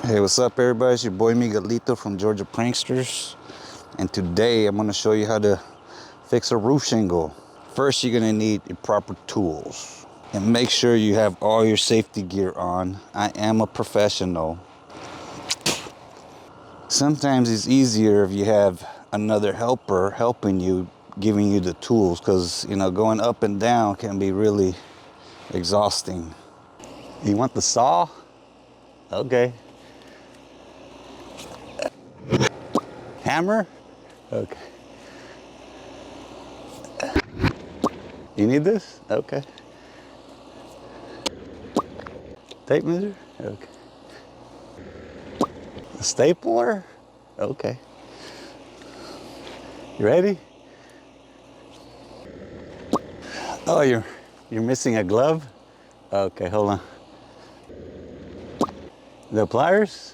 Hey, what's up everybody? It's your boy Miguelito from Georgia Pranksters. And today I'm going to show you how to fix a roof shingle. First, you're going to need your proper tools. And make sure you have all your safety gear on. I am a professional. Sometimes it's easier if you have another helper helping you, giving you the tools. Because, you know, going up and down can be really exhausting. You want the saw? Okay. Hammer? Okay. You need this? Okay. Tape measure? Okay. A stapler? Okay. You ready? Oh, you're missing a glove? Okay, hold on. The pliers?